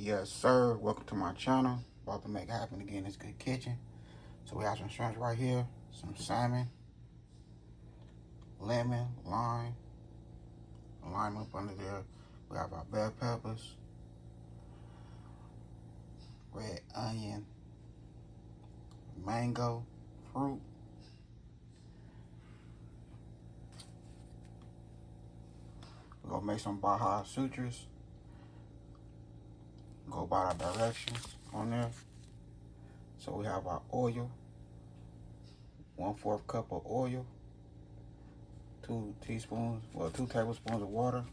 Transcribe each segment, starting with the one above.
Yes, sir. Welcome to my channel. About to make it happen again. It's Good Kitchen. So we have some shrimps right here, some salmon, lemon, lime up under there. We have our bell peppers, red onion, mango, fruit. We're gonna make some Baja sutras. Go by our directions on there. So we have our oil, 1/4 cup of oil, 2 tablespoons of water.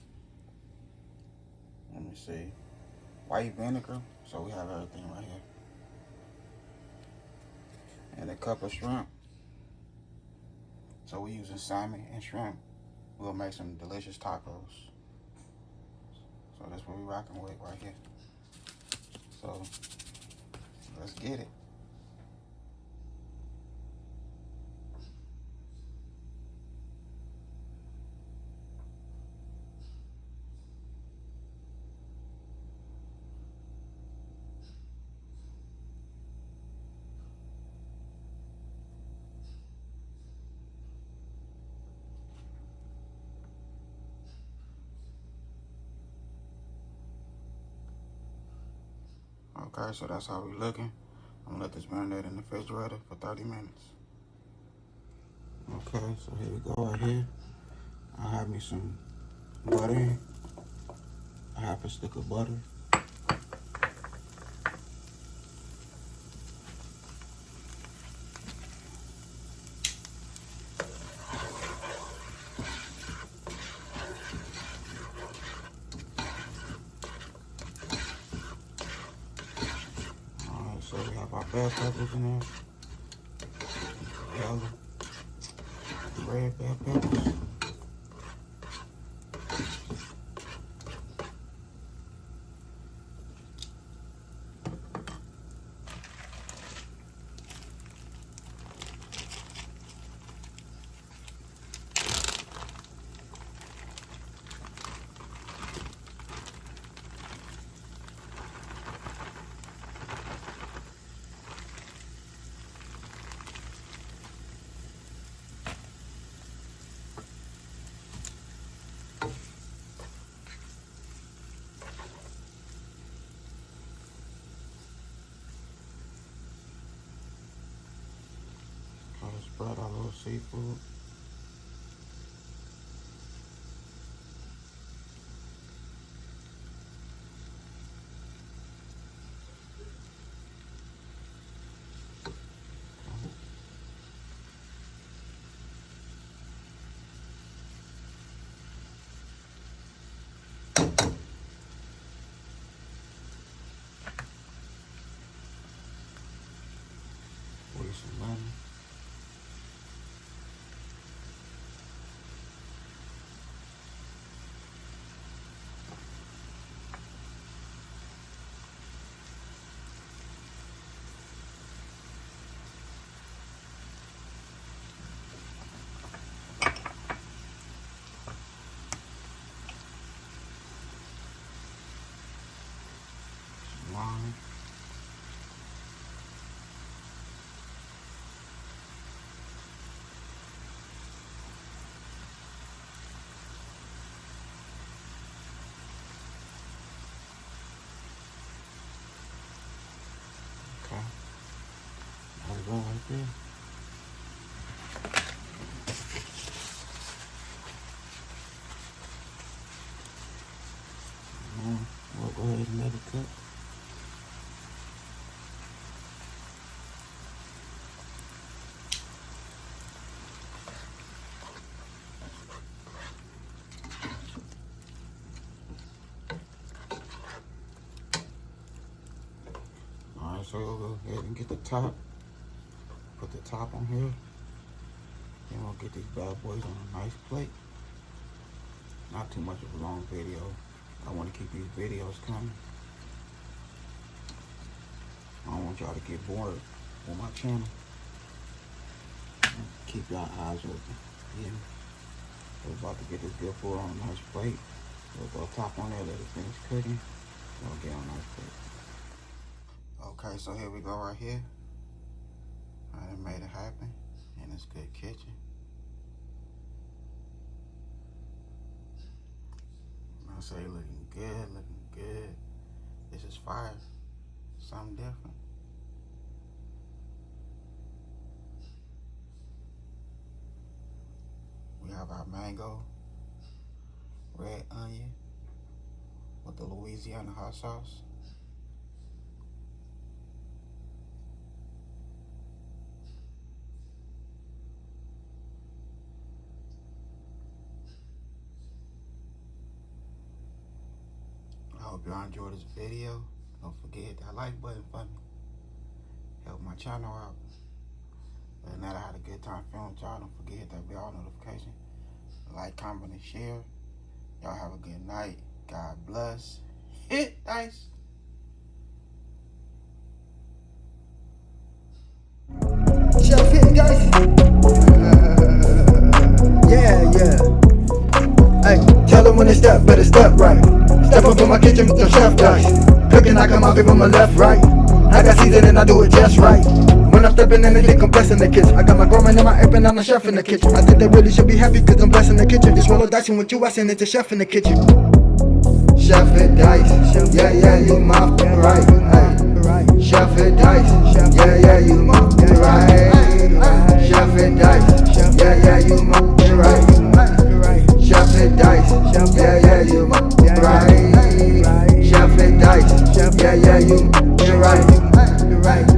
Let me see, white vinegar. So we have everything right here. And a cup of shrimp. So we're using salmon and shrimp. We'll make some delicious tacos. So that's what we're rocking with right here. So let's get it. Okay, so that's how we're looking. I'm gonna let this marinate in the refrigerator for 30 minutes. Okay, so here we go right here. I have me some butter. I have a stick of butter. Alright, so we have our bell peppers in there. Yellow, red bell peppers. Spread our little seafood. With some lemon. Lime. Okay. There we go right there. We'll go ahead and let it cook. Alright, so we'll go ahead and get the top. Put the top on here. Then we'll get these bad boys on a nice plate. Not too much of a long video. I want to keep these videos coming. I don't want y'all to get bored on my channel. Keep y'all eyes open. Yeah. We're about to get this good food on a nice plate. We'll go top on there, let it finish cooking. We'll get on a nice plate. Okay, so here we go right here. I done made it happen in this good kitchen. I say looking good, looking good. This is fire. Something different. We have our mango, red onion with the Louisiana hot sauce. I hope y'all enjoyed this video. Don't forget that like button for me. Help my channel out. And now that I had a good time filming with y'all, don't forget that bell notification. Like, comment, and share. Y'all have a good night. God bless. Hit dice. Chef hit dice. Yeah. Hey, tell them when they step, better step right. Step up in my kitchen with the chef dice. Cooking, I come out from my left, right. I got season and I do it just right. When I'm stepping in the dick, I'm blessing the kitchen. I got my grandma and my apron, I'm the chef in the kitchen. I think they really should be happy cause I'm blessing the kitchen. This roll of dice and with you, I send it to chef in the kitchen. Chef it dice, yeah, you mouth right. Hey. Chef it dice, yeah, you mouth right. Chef it dice, yeah, you mouth right. Chef it dice, yeah, you mouth right. Chef it dice, yeah, you right.